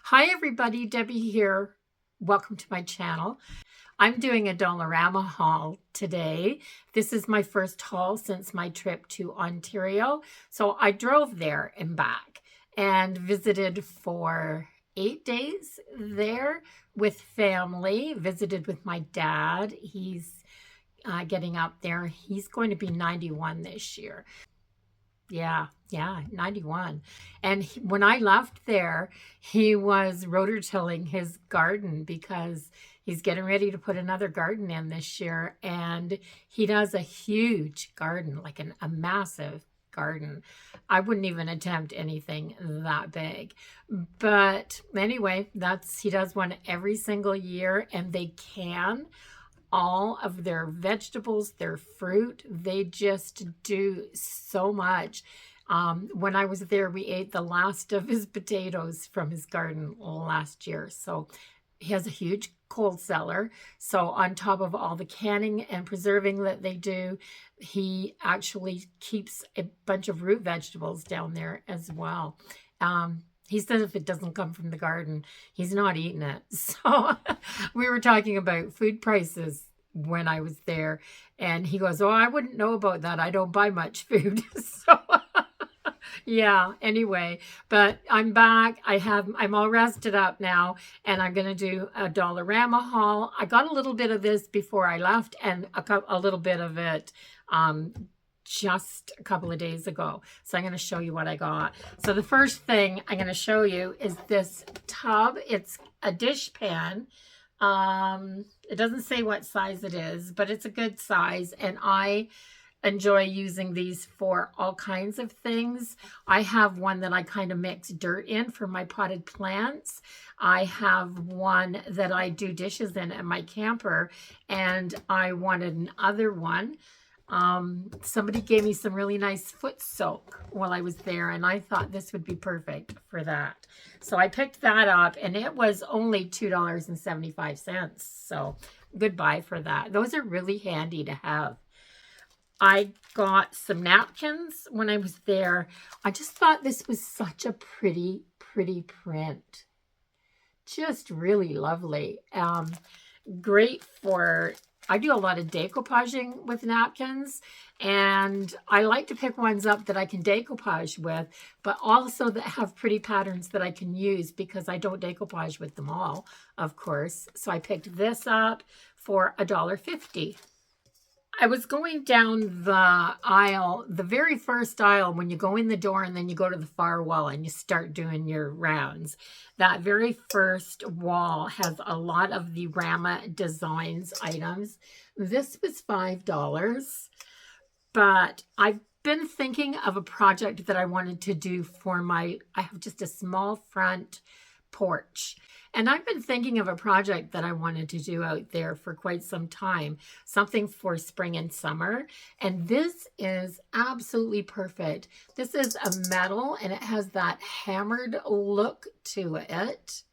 Hi everybody, Debbie here. Welcome to my channel. I'm doing a Dollarama haul today. This is my first haul since my trip to Ontario. So I drove there and back and visited for 8 days there with family, visited with my dad. He's getting up there. He's going to be 91 this year. Yeah, 91. And when I left there, he was rototilling his garden because he's getting ready to put another garden in this year. And he does a huge garden, like a massive garden. I wouldn't even attempt anything that big. But anyway, he does one every single year, and they can all of their vegetables, their fruit. They just do so much. When I was there, we ate the last of his potatoes from his garden last year. So he has a huge cold cellar. So on top of all the canning and preserving that they do, he actually keeps a bunch of root vegetables down there as well. He says if it doesn't come from the garden, he's not eating it. So we were talking about food prices when I was there, and he goes, "Oh, I wouldn't know about that. I don't buy much food." So yeah, anyway, but I'm back. I'm all rested up now, and I'm going to do a Dollarama haul. I got a little bit of this before I left, and a little bit of it just a couple of days ago. So I'm going to show you what I got. So the first thing I'm going to show you is this tub. It's a dish pan. It doesn't say what size it is, but it's a good size, and I enjoy using these for all kinds of things. I have one that I kind of mix dirt in for my potted plants. I have one that I do dishes in at my camper, and I wanted another one. Somebody gave me some really nice foot soak while I was there, and I thought this would be perfect for that. So I picked that up, and it was only $2.75. So goodbye for that. Those are really handy to have. I got some napkins when I was there. I just thought this was such a pretty print. Just really lovely. Great for... I do a lot of decoupaging with napkins, and I like to pick ones up that I can decoupage with, but also that have pretty patterns that I can use because I don't decoupage with them all, of course. So I picked this up for $1.50. I was going down the aisle, the very first aisle, when you go in the door and then you go to the far wall and you start doing your rounds. That very first wall has a lot of the RMA Designs items. This was $5, but I've been thinking of a project that I wanted to do for I have just a small front porch. And I've been thinking of a project that I wanted to do out there for quite some time, something for spring and summer. And this is absolutely perfect. This is a metal, and it has that hammered look to it.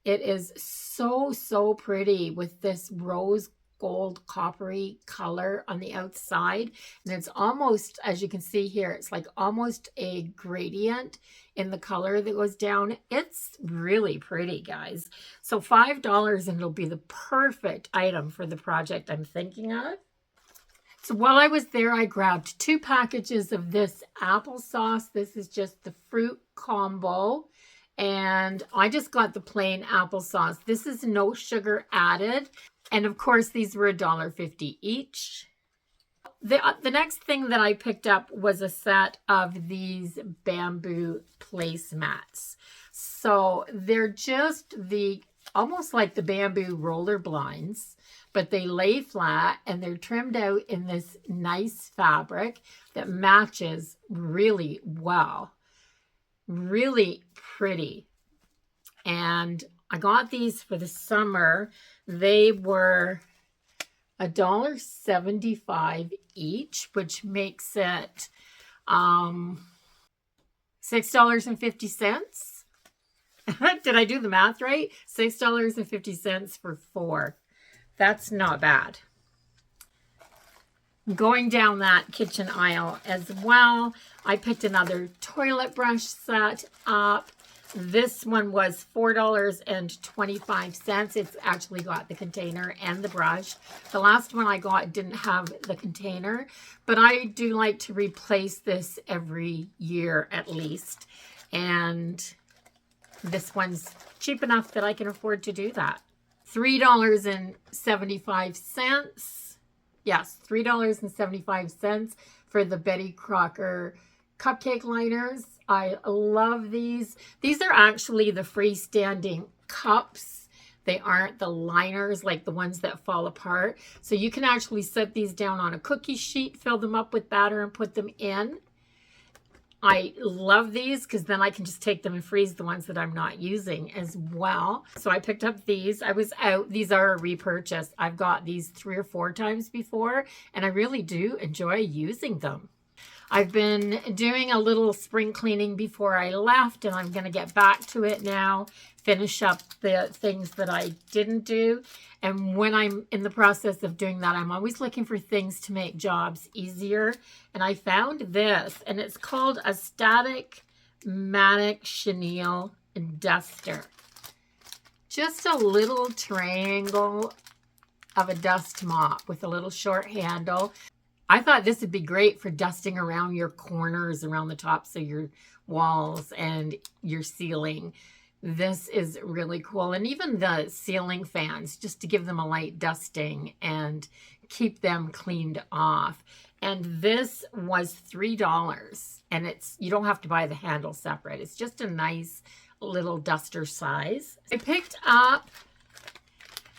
It is so pretty with this rose gold coppery color on the outside, and it's almost, as you can see here, it's like almost a gradient in the color that goes down. It's really pretty, guys. So $5, and it'll be the perfect item for the project I'm thinking of. So while I was there, I grabbed 2 packages of this applesauce. This is just the fruit combo, and I just got the plain applesauce. This is no sugar added. And of course, these were $1.50 each. The next thing that I picked up was a set of these bamboo placemats. So they're just almost like the bamboo roller blinds, but they lay flat and they're trimmed out in this nice fabric that matches really well. Really pretty. And I got these for the summer. They were $1.75 each, which makes it $6.50. Did I do the math right? $6.50 for 4. That's not bad. Going down that kitchen aisle as well, I picked another toilet brush set up. This one was $4.25. It's actually got the container and the brush. The last one I got didn't have the container, but I do like to replace this every year at least. And this one's cheap enough that I can afford to do that. $3.75. Yes, $3.75 for the Betty Crocker cupcake liners. I love these. These are actually the freestanding cups. They aren't the liners like the ones that fall apart. So you can actually set these down on a cookie sheet, fill them up with batter and put them in. I love these because then I can just take them and freeze the ones that I'm not using as well. So I picked up these. I was out. These are a repurchase. I've got these 3 or 4 times before, and I really do enjoy using them. I've been doing a little spring cleaning before I left, and I'm going to get back to it now, finish up the things that I didn't do. And when I'm in the process of doing that, I'm always looking for things to make jobs easier. And I found this, and it's called a Static Matic Chenille Duster. Just a little triangle of a dust mop with a little short handle. I thought this would be great for dusting around your corners, around the tops of your walls and your ceiling. This is really cool. And even the ceiling fans, just to give them a light dusting and keep them cleaned off. And this was $3. And you don't have to buy the handle separate. It's just a nice little duster size. I picked up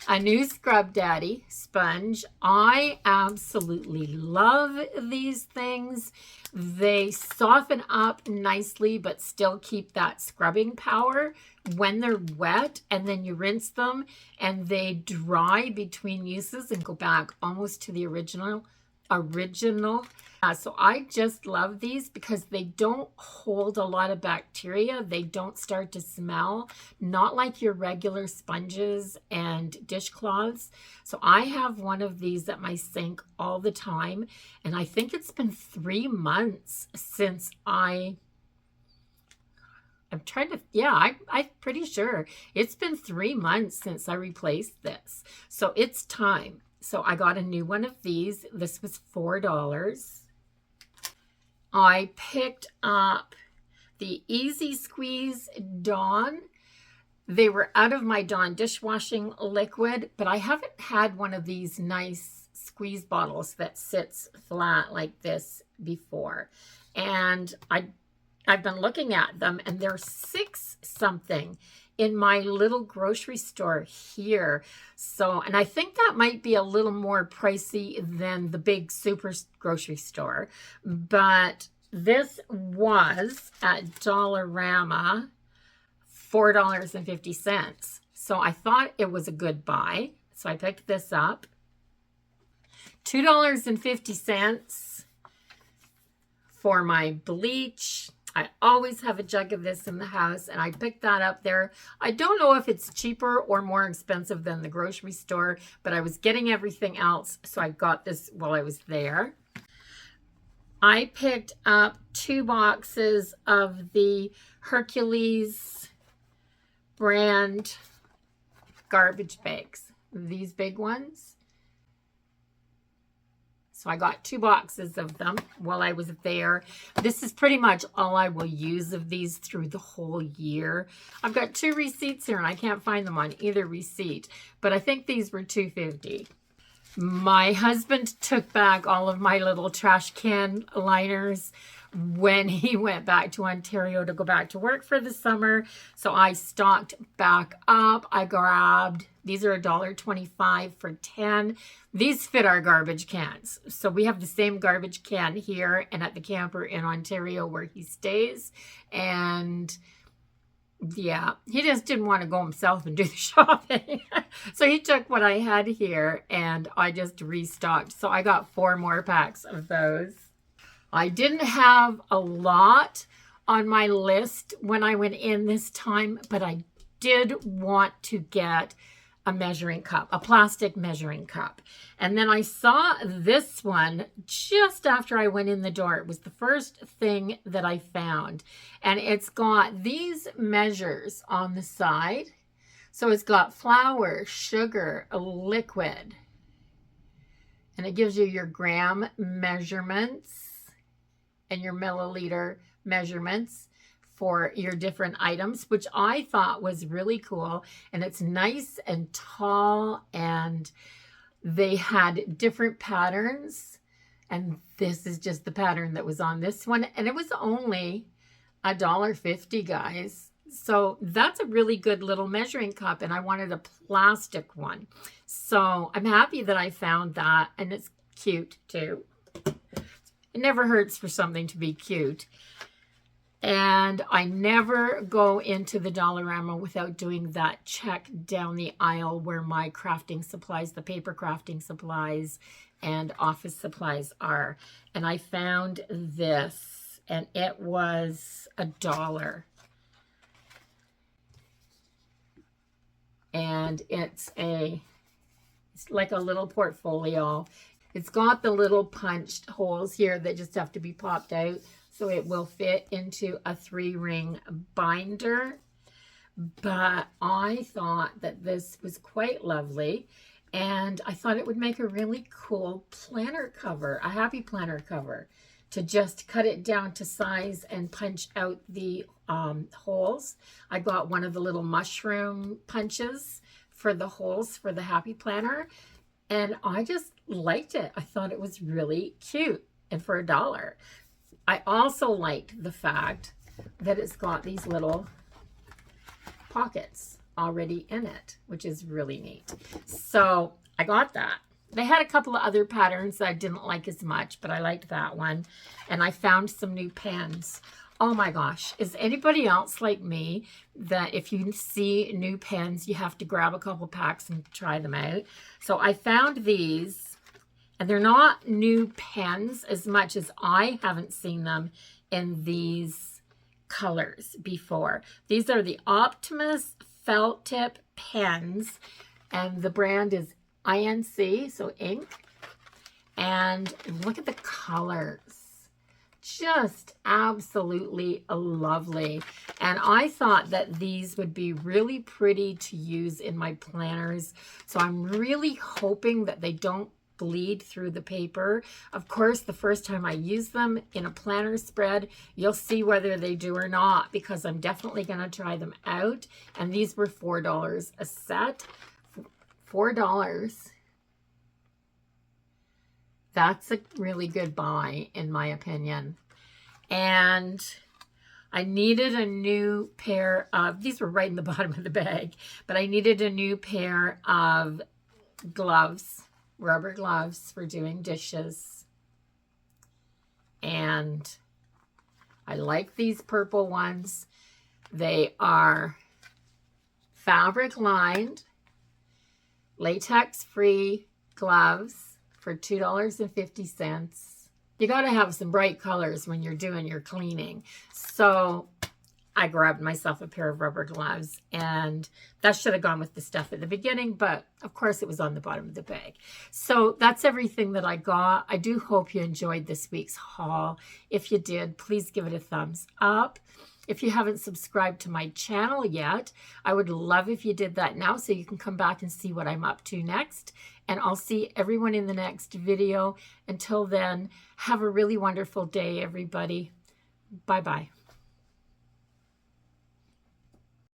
a new Scrub Daddy sponge. I absolutely love these things. They soften up nicely, but still keep that scrubbing power when they're wet. And then you rinse them and they dry between uses and go back almost to the original. So I just love these because they don't hold a lot of bacteria. They don't start to smell, not like your regular sponges and dishcloths. So I have one of these at my sink all the time. And I think it's been 3 months since I'm pretty sure it's been 3 months since I replaced this. So it's time. So I got a new one of these. This was $4. I picked up the Easy Squeeze Dawn. They were out of my Dawn dishwashing liquid, but I haven't had one of these nice squeeze bottles that sits flat like this before. And I've been looking at them, and they're $6 something in my little grocery store here. So, and I think that might be a little more pricey than the big super grocery store, but this was at Dollarama $4.50. So I thought it was a good buy. So I picked this up. $2.50 for my bleach. I always have a jug of this in the house, and I picked that up there. I don't know if it's cheaper or more expensive than the grocery store, but I was getting everything else, so I got this while I was there. I picked up 2 boxes of the Hercules brand garbage bags, these big ones. So I got 2 boxes of them while I was there. This is pretty much all I will use of these through the whole year. I've got 2 receipts here, and I can't find them on either receipt, but I think these were $2.50. My husband took back all of my little trash can liners when he went back to Ontario to go back to work for the summer. So I stocked back up. I grabbed, these are $1.25 for 10. These fit our garbage cans. So we have the same garbage can here and at the camper in Ontario where he stays. And yeah, he just didn't want to go himself and do the shopping. So he took what I had here and I just restocked. So I got 4 more packs of those. I didn't have a lot on my list when I went in this time, but I did want to get a measuring cup, a plastic measuring cup. And then I saw this one just after I went in the door. It was the first thing that I found. And it's got these measures on the side. So it's got flour, sugar, a liquid. And it gives you your gram measurements and your milliliter measurements for your different items, which I thought was really cool. And it's nice and tall, and they had different patterns. And this is just the pattern that was on this one. And it was only $1.50, guys. So that's a really good little measuring cup, and I wanted a plastic one. So I'm happy that I found that, and it's cute too. It never hurts for something to be cute. And I never go into the Dollarama without doing that check down the aisle where my crafting supplies, the paper crafting supplies and office supplies are. And I found this, and it was $1. And it's like a little portfolio. It's got the little punched holes here that just have to be popped out, so it will fit into a 3-ring binder. But I thought that this was quite lovely, and I thought it would make a really cool planner cover, a happy planner cover, to just cut it down to size and punch out the holes. I got one of the little mushroom punches for the holes for the happy planner, and I just liked it. I thought it was really cute, and for $1. I also liked the fact that it's got these little pockets already in it, which is really neat. So I got that. They had a couple of other patterns that I didn't like as much, but I liked that one. And I found some new pens. Oh my gosh, is anybody else like me that if you see new pens, you have to grab a couple packs and try them out? So I found these, and they're not new pens as much as I haven't seen them in these colors before. These are the Optimus felt tip pens, and the brand is INC, so ink. And look at the colors. Just absolutely lovely. And I thought that these would be really pretty to use in my planners. So I'm really hoping that they don't bleed through the paper. Of course, the first time I use them in a planner spread, you'll see whether they do or not, because I'm definitely going to try them out. And these were $4 a set. $4. That's a really good buy, in my opinion. And I needed a new pair of, these were right in the bottom of the bag, but I needed a new pair of gloves, rubber gloves for doing dishes. And I like these purple ones. They are fabric lined, latex free gloves for $2.50. You got to have some bright colors when you're doing your cleaning. So I grabbed myself a pair of rubber gloves, and that should have gone with the stuff at the beginning, but of course it was on the bottom of the bag. So that's everything that I got. I do hope you enjoyed this week's haul. If you did, please give it a thumbs up. If you haven't subscribed to my channel yet, I would love if you did that now so you can come back and see what I'm up to next. And I'll see everyone in the next video. Until then, have a really wonderful day, everybody. Bye-bye.